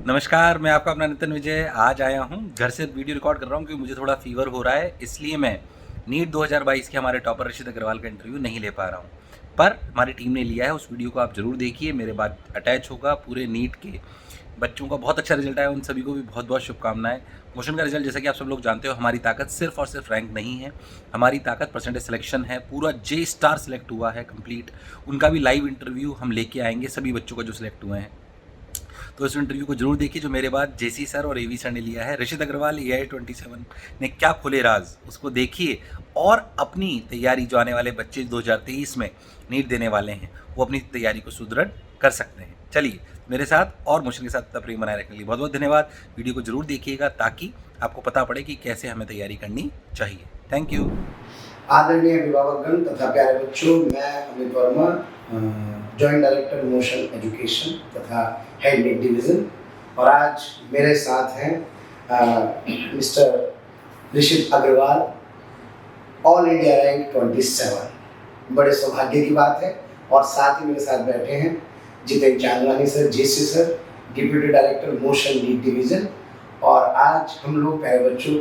नमस्कार, मैं आपका अपना नितिन विजय आज आया हूँ। घर से वीडियो रिकॉर्ड कर रहा हूँ क्योंकि मुझे थोड़ा फ़ीवर हो रहा है, इसलिए मैं नीट 2022 के हमारे टॉपर ऋषित अग्रवाल का इंटरव्यू नहीं ले पा रहा हूँ। पर हमारी टीम ने लिया है, उस वीडियो को आप ज़रूर देखिए, मेरे बाद अटैच होगा। पूरे नीट के बच्चों का बहुत अच्छा रिजल्ट आया, उन सभी को भी बहुत-बहुत शुभकामनाएँ। मोशन का रिजल्ट जैसा कि आप सब लोग जानते हो, हमारी ताकत सिर्फ़ और सिर्फ रैंक नहीं है, हमारी ताकत परसेंटेज सिलेक्शन है। पूरा जे स्टार सिलेक्ट हुआ है कंप्लीट, उनका भी लाइव इंटरव्यू हम लेके आएँगे, सभी बच्चों का जो सिलेक्ट हुए हैं। तो इस इंटरव्यू को जरूर देखिए जो मेरे बाद जेसी सर और एवी सर ने लिया है। ऋषित अग्रवाल AI-27 ने क्या खोले राज, उसको देखिए और अपनी तैयारी जो आने वाले बच्चे 2023 में नीट देने वाले हैं वो अपनी तैयारी को सुदृढ़ कर सकते हैं। चलिए मेरे साथ और मोशन के साथ इतना प्रेम बनाए रखने के लिए बहुत बहुत धन्यवाद। वीडियो को जरूर देखिएगा ताकि आपको पता पड़े कि कैसे हमें तैयारी करनी चाहिए। Thank you. आदरणीय अभिभावकगण तथा प्यारे बच्चों, मैं Amit Verma, joint director Motion Education तथा हेड नीट डिवीज़न, और आज मेरे साथ हैं mister Rishit Agarwal, all India rank 27। बड़े सौभाग्य की बात है। और साथ ही मेरे साथ बैठे हैं Jitendra Chandwani sir, JC sir, deputy director motion neat division. और आज हम लोग प्यारे बच्चों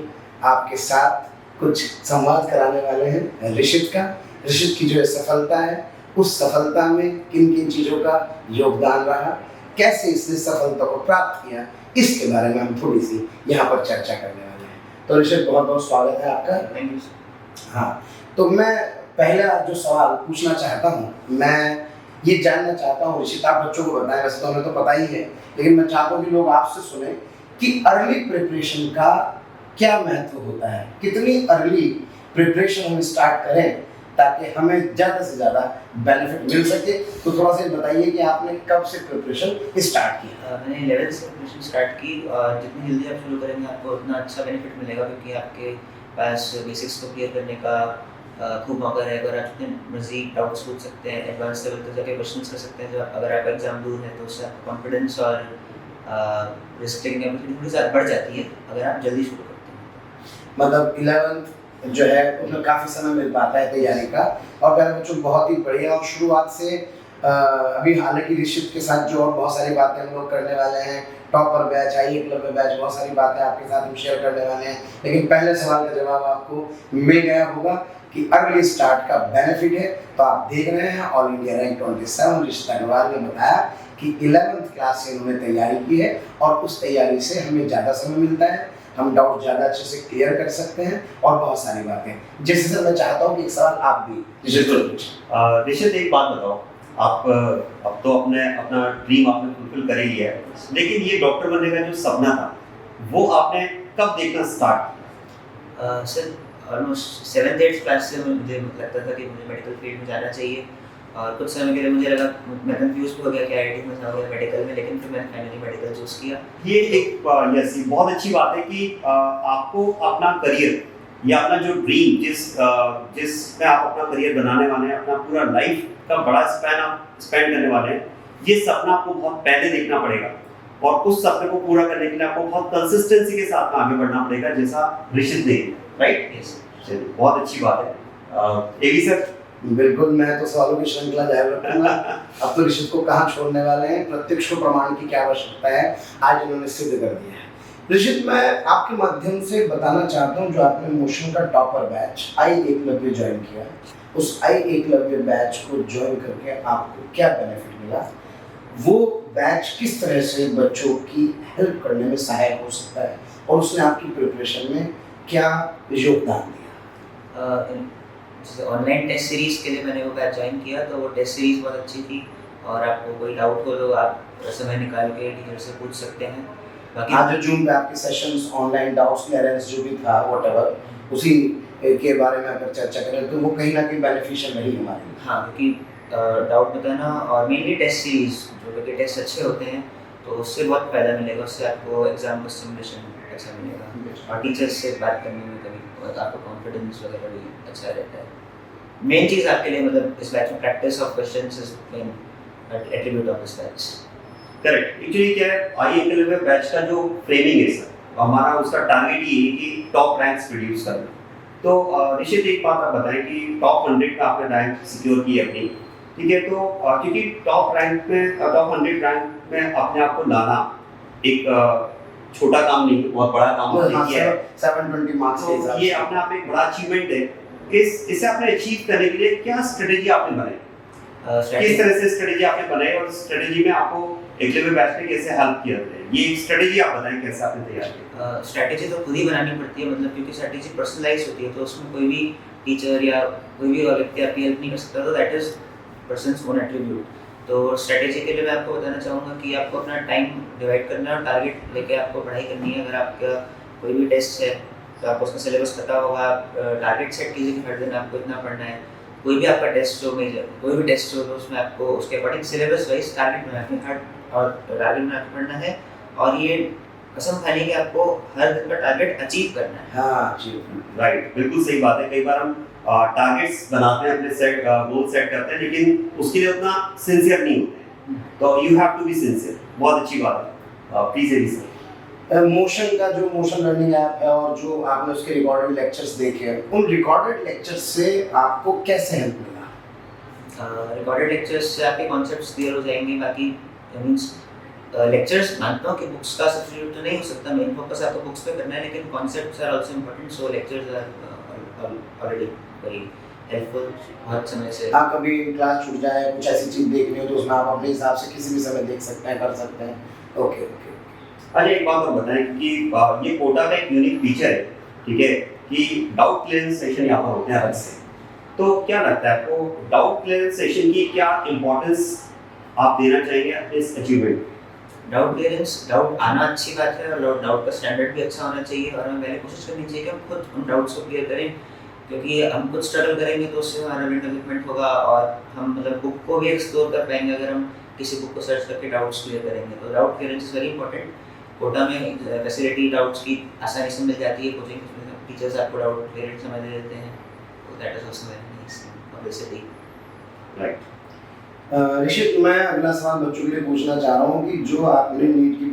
आपके साथ कुछ संवाद कराने वाले हैं ऋषित का। ऋषित की जो सफलता है, उस सफलता में किन किन चीज़ों का योगदान रहा, कैसे इसने सफलता को प्राप्त किया, इसके बारे में हम थोड़ी सी यहाँ पर चर्चा करने वाले हैं। तो ऋषित, बहुत बहुत स्वागत है आपका। हाँ, तो मैं पहला जो सवाल पूछना चाहता हूँ, मैं ये जानना चाहता हूँ ऋषित, आप बच्चों को बताएं, वैसे तो हमें तो पता ही है, लेकिन मैं चाहता हूँ कि लोग आपसे सुने कि अर्ली प्रिपरेशन का क्या महत्व होता है, कितनी अर्ली प्रिपरेशन हम स्टार्ट करें ताकि हमें ज़्यादा से ज़्यादा बेनिफिट मिल सके। तो थोड़ा सा बताइए कि आपने कब से प्रिपरेशन स्टार्ट किया? मैंने 11th से प्रिपरेशन स्टार्ट की, और जितनी जल्दी आप शुरू करेंगे आपको उतना अच्छा बेनिफिट मिलेगा, क्योंकि आपके पास बेसिक्स को क्लियर करने का खूब मौका रहेगा। और आप जितने मज़ीद डाउट्स पूछ सकते हैं, एडवांस लेवल तक जाके क्वेश्चन कर सकते हैं। जो अगर आपका एग्जाम दूर है तो उससे आपका कॉन्फिडेंस और रिस्क टेकिंग एबिलिटी थोड़ी ज़्यादा बढ़ जाती है अगर आप जल्दी शुरू करते हैं। मतलब 11th जो है उसमें काफ़ी समय मिल पाता है तैयारी का। और प्यारे बच्चों, बहुत ही बढ़िया। और शुरुआत से अभी हालांकि ऋषित के साथ जो और बहुत सारी बातें हम लोग करने वाले हैं, टॉपर बैच, आई एकलव्य बैच, बहुत सारी बातें आपके साथ हम शेयर करने वाले हैं। लेकिन पहले सवाल का जवाब आपको मिल गया होगा कि अर्ली स्टार्ट का बेनिफिट है। तो आप देख रहे हैं all India rank 27 Rishit Agarwal ने बताया कि 11th क्लास से उन्होंने तैयारी की है, और उस तैयारी से हमें ज़्यादा समय मिलता है, हम डाउट ज़्यादा अच्छे से क्लियर कर सकते हैं और बहुत सारी बातें। जैसे सर, मैं चाहता हूँ कि एक सवाल आप भी ऋषित, एक बात बताओ, आप अब तो अपना ड्रीम आपने फुलफिल कर ही लिया है, लेकिन ये डॉक्टर बनने का जो सपना था वो आपने कब देखना स्टार्ट किया? सर, ऑलमोस्ट 7th-8th क्लास से मुझे लगता था कि मुझे मेडिकल फील्ड में जाना चाहिए। और कुछ समय के लिए मुझे लगा, मैं कंफ्यूज हो गया कि IIT में जाऊँगा मेडिकल में, लेकिन फिर मैंने फाइनली मेडिकल चूज़ किया। ये एक बहुत अच्छी बात है कि आपको अपना करियर या अपना जो ड्रीम जिसमें आप अपना करियर बनाने वाले हैं, अपना पूरा लाइफ का बड़ा स्पैन आप स्पेंड करने वाले हैं, ये सपना आपको बहुत पहले देखना पड़ेगा। और उस सपने को पूरा करने के लिए आपको बहुत कंसिस्टेंसी के साथ आगे बढ़ना पड़ेगा, जैसा ऋषित ने, राइट? चलिए, बहुत अच्छी बात है। एवी सर? बिल्कुल, मैं तो सवालों की श्रृंखला जारी रखूंगा। अब तो ऋषित को कहाँ छोड़ने वाले हैं, प्रत्यक्ष को प्रमाण की क्या आवश्यकता है, आज इन्होंने सिद्ध कर दिया है। ऋषित, मैं आपके माध्यम से बताना चाहता हूँ, जो आपने मोशन का topper batch I Eklavya join किया, उस आई एकलव्य बैच को ज्वाइन करके आपको क्या बेनिफिट मिला, वो बैच किस तरह से बच्चों की हेल्प करने में सहायक हो सकता है, और उसने आपकी प्रिपरेशन में क्या योगदान दिया? ऑनलाइन टेस्ट सीरीज़ के लिए मैंने वो बैच ज्वाइन किया, तो वो टेस्ट सीरीज़ बहुत अच्छी थी। और आपको कोई डाउट हो तो आप समय निकाल के टीचर से पूछ सकते हैं। बाकी आज जो जूम पे आपके सेशंस, ऑनलाइन डाउट्स क्लियरेंस जो भी था, व्हाटएवर, उसी के बारे में अगर चर्चा करें तो वो कहीं ना कहीं बेनिफिशियल रही हमारे लिए। हाँ, क्योंकि डाउट बताना और मेनली टेस्ट सीरीज़, जो कि टेस्ट अच्छे होते हैं, तो उससे बहुत फ़ायदा मिलेगा। उससे आपको एग्जाम का सिमुलेशन अच्छा मिलेगा, और टीचर्स से बात करने में कभी आपका कॉन्फिडेंस वगैरह भी अच्छा रहता है। मेन चीज़ आपके लिए, मतलब इस बैच में practice of questions is main attribute of this batch. Correct. Actually क्या है, आई एकलव्य बैच का जो फ्रेमिंग है सर, हमारा उसका टारगेट ये है कि टॉप रैंक्स प्रोड्यूस करना। तो ऋषित, एक बात आप बताएं कि टॉप 100 का आपने रैंक सिक्योर की है अपनी, ठीक है? तो क्योंकि टॉप 100 रैंक में अपने आप को लाना एक छोटा काम नहीं, बहुत बड़ा काम आपने किया है। 720 मार्क्स के हिसाब तो ये से। अपने आप में एक बड़ा अचीवमेंट है। इसे आपने अचीव करने के लिए क्या स्ट्रेटेजी आपने बनाई? किस तरह से स्ट्रेटेजी आपने बनाई और स्ट्रेटेजी में आपको अगले में बैच में कैसे हेल्प किया है? ये एक स्ट्रेटेजी आप बताएं कैसे आपने तैयार की? स्ट्रैटेजी तो खुद ही बनानी पड़ती है, मतलब क्योंकि स्ट्रैटेजी पर्सनलाइज होती है, तो उसमें कोई भी टीचर या कोई भी व्यक्ति आपकी हेल्प नहीं कर सकता, तो that is persons own attribute. तो स्ट्रैटेजी के लिए मैं आपको बताना चाहूँगा कि आपको अपना टाइम डिवाइड करना है और टारगेट लेके आपको पढ़ाई करनी है। अगर आपका कोई भी टेस्ट है तो आपको उसका सिलेबस पता होगा, टारगेट सेट कीजिए कि हर दिन आपको इतना पढ़ना है। कोई भी आपका टेस्ट हो, मेजर कोई भी टेस्ट हो, तो उसमें आपको उसके अकॉर्डिंग सिलेबस वाइज टारगेट बना के हर और टारगेट बना के पढ़ना है, और ये कसम खानी कि आपको हर दिन का टारगेट अचीव करना है। हाँ जी, राइट, बिल्कुल सही बात है। कई बार हम टारगेट्स बनाते हैं, अपने सेट गोल सेट करते हैं, लेकिन उसके लिए उतना सिंसियर नहीं होते हैं। तो you have to be sincere. बहुत अच्छी बात है। Please AD sir. मोशन का जो मोशन लर्निंग ऐप है और जो आपने उसके रिकॉर्डेड लेक्चर्स देखे हैं, उन रिकॉर्डेड लेक्चर्स से आपको कैसे हेल्प मिला? रिकॉर्डेड लेक्चर्स से आपके कॉन्सेप्ट्स क्लियर हो जाएंगे। बाकी मींस लेक्चर्स मानता हूँ कि बुक्स का सब्स्टिट्यूट तो नहीं हो सकता, मेन फोकस आपको बुक्स पे करना है, लेकिन concepts are also important, so lectures are already very helpful बहुत समय से। हाँ, कभी क्लास छूट जाए, कुछ ऐसी चीज़ देखनी हो तो उसमें आप अपने हिसाब से किसी भी समय देख सकते हैं, कर सकते हैं। Okay okay. अच्छा, एक बात और बताएं कि ये कोटा का एक यूनिक फीचर है, ठीक है, कि डाउट क्लियरेंस सेशन यहाँ पर होते हैं हद से। तो क्या लगता है आपको, डाउट क्लियरेंस सेशन की क्या इंपॉर्टेंस आप देना चाहेंगे अपने इस अचीवमेंट? डाउट क्लियरेंस, डाउट आना अच्छी बात है और डाउट का स्टैंडर्ड भी अच्छा होना चाहिए, और हमें पहले कोशिश करनी चाहिए कि हम खुद उन डाउट्स को क्लियर करें, क्योंकि हम खुद स्ट्रगल करेंगे तो उससे हमारा भी डेवलपमेंट होगा, और हम मतलब बुक को भी एक्सप्लोर कर पाएंगे अगर हम किसी बुक को सर्च करके डाउट्स क्लियर करेंगे। तो doubt clearance is very important. Kota में फैसिलिटी डाउट्स की आसानी से मिल जाती है, कोचिंग टीचर्स आपको डाउट क्लियर समझ दे देते हैं, तो that is also very nice publicity. Right. Rishit, मैं अगला सवाल बच्चों के लिए पूछना चाह रहा हूँ कि जो आपने नीट की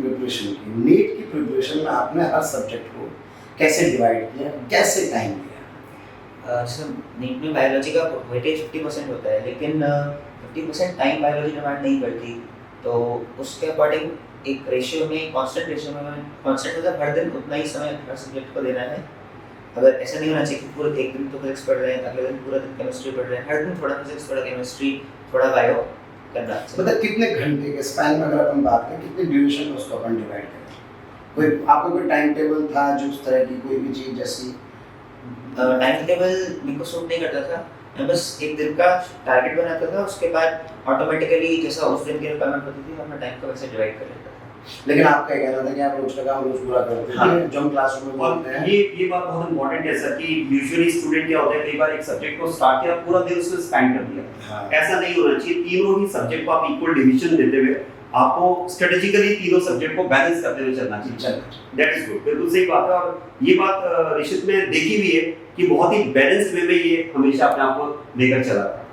प्रिपरेशन में आपने हर सब्जेक्ट को कैसे डिवाइड किया, कैसे टाइम दिया? जैसे नीट में बायोलॉजी का वेटेज 50% होता है, लेकिन 50% टाइम बायोलॉजी डिमांड नहीं करती, तो उसके अकॉर्डिंग एक रेशियो में, कांस्टेंट रेशियो में, कांस्टेंट मतलब हर दिन उतना ही समय हर सब्जेक्ट को देना है। अगर ऐसा नहीं होना चाहिए कि पूरे एक दिन तो फिजिक्स पढ़ रहे हैं, अगले दिन पूरा दिन केमिस्ट्री पढ़ रहे हैं, हर दिन थोड़ा फिजिक्स, थोड़ा केमिस्ट्री, थोड़ा बायो करना। मतलब कितने घंटे के स्पैन में अगर अपन बात करें, कितने ड्यूरेशन में उसको अपन डिवाइड करें? कोई आपको कोई टाइम टेबल था जो उस तरह की कोई भी चीज़ जैसी? टाइम टेबल मेरे को सूट नहीं करता था, मैं बस एक दिन का टारगेट बनाता था, उसके बाद ऑटोमेटिकली जैसा उस दिन की रिक्वायरमेंट होती थी अपना टाइम को वैसे डिवाइड कर लेता था। लेकिन आपका कहना था कि आप रोज का काम रोज पूरा करते थे। हाँ। जब हम क्लासरूम में बोलते हैं, ये बात बहुत इंपॉर्टेंट है सर, कि यूजुअली स्टूडेंट क्या होता है, कई बार एक सब्जेक्ट को स्टार्ट किया, पूरा दिन उसमें स्पेंड कर दिया। हाँ। ऐसा नहीं होना चाहिए। तीनों ही सब्जेक्ट को आप इक्वल डिवीजन देते हुए आपको स्ट्रेटेजिकली तीनों सब्जेक्ट को बैलेंस करते हुए चलना चाहिए। दैट इज गुड, बिल्कुल सही बात है। और ये बात ऋषित में देखी हुई है कि बहुत ही बैलेंस्ड वे में ये हमेशा अपने आप को लेकर चला था।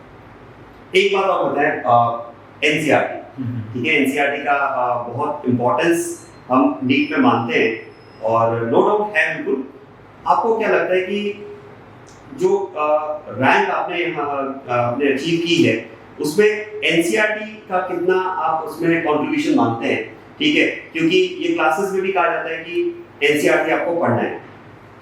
एक बात और बताएं, एनसीईआरटी, ठीक है, एनसीईआरटी का बहुत इंपॉर्टेंस हम नीट में मानते हैं और नो डाउट है बिल्कुल। आपको क्या लगता है कि जो रैंक आपने आपने अचीव की है उसमें एनसीईआरटी का कितना आप उसमें कंट्रीब्यूशन मानते हैं? ठीक है, क्योंकि ये क्लासेस में भी कहा जाता है कि एनसीईआरटी आपको पढ़ना है,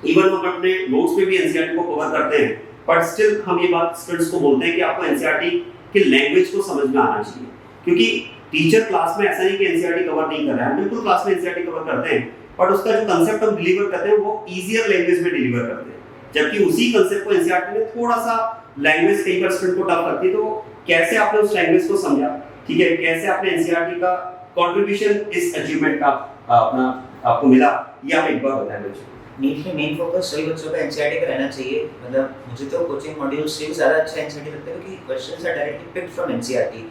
इवन हम अपने नोट्स में भी एनसीईआरटी को कवर करते हैं, बट स्टिल हम ये बात स्टूडेंट्स को बोलते हैं कि आपको एनसीईआरटी की लैंग्वेज को समझ में आना चाहिए, क्योंकि टीचर क्लास में ऐसा नहीं कि एनसीईआरटी कवर नहीं कर रहा है, बिल्कुल क्लास में एनसीईआरटी कवर करते हैं, बट उसका जो कंसेप्ट हम डिलीवर करते हैं वो ईजियर लैंग्वेज में डिलीवर करते हैं, जबकि उसी कंसेप्ट को एनसीईआरटी में थोड़ा सा लैंग्वेज कई बार स्टूडेंट को टफ लगती है। तो कैसे आपने उस लैंग्वेज को समझा, ठीक है, कैसे आपने एनसीईआरटी का कंट्रीब्यूशन इस अचीवमेंट का अपना आपको मिला, ये आप एक बार बताएं मुझे। नीट में मेन फोकस सभी बच्चों का एनसीईआरटी का रहना चाहिए। मतलब मुझे तो कोचिंग मॉड्यूल्स से भी ज़्यादा अच्छा एनसीईआरटी लगता है, क्योंकि questions are directly picked from NCERT.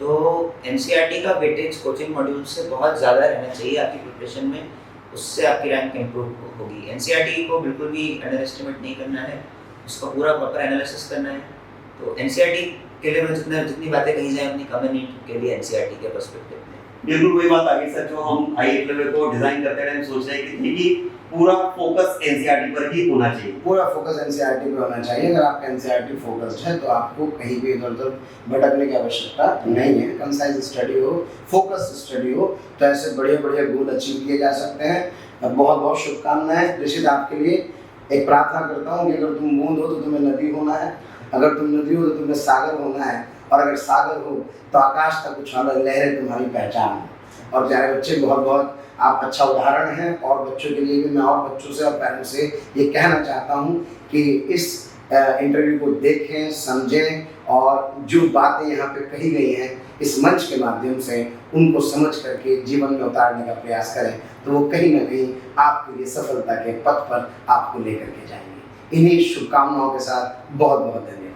तो एनसीईआरटी का वेटेज कोचिंग मॉड्यूल से बहुत ज़्यादा रहना चाहिए आपकी प्रिपरेशन में, उससे आपकी रैंक इंप्रूव होगी। एनसीईआरटी को बिल्कुल भी अंडर एस्टिमेट नहीं करना है, उसका पूरा प्रॉपर एनालिसिस करना है। तो एनसीईआरटी के लिए जितनी बातें कही जाए अपनी कम है नीट के लिए एनसीईआरटी के पर्सपेक्टिव में। बिल्कुल वही बात आ गई सर, जो हम IIT लेवल को डिजाइन करते टाइम सोच रहे हैं कि पूरा फोकस एनसीईआरटी पर ही होना चाहिए। पूरा फोकस एनसीईआरटी पे होना चाहिए। अगर आपका एनसीईआरटी फोकस्ड है तो आपको कहीं भी इधर-उधर भटकने की आवश्यकता नहीं है। कंसाइज स्टडी हो, फोकस्ड स्टडी हो, तो ऐसे बढ़िया-बढ़िया गोल अचीव किए जा सकते हैं। बहुत-बहुत शुभकामनाएं ऋषित आपके लिए। एक प्रार्थना करता हूँ कि अगर तुम बूंद हो तो तुम्हें नदी होना है, अगर तुम नदी हो तो तुम्हें सागर होना है, और अगर सागर हो तो आकाश तक उछाल लहरें तुम्हारी पहचान है। और प्यारे बच्चे, बहुत-बहुत आप अच्छा उदाहरण हैं, और बच्चों के लिए भी मैं और बच्चों से और पेरेंट्स से ये कहना चाहता हूँ कि इस इंटरव्यू को देखें, समझें, और जो बातें यहाँ पे कही गई हैं इस मंच के माध्यम से उनको समझ करके जीवन में उतारने का प्रयास करें, तो वो कहीं ना कहीं आपके लिए सफलता के पथ पर आपको लेकर के जाएंगे। इन्हीं शुभकामनाओं के साथ बहुत बहुत धन्यवाद।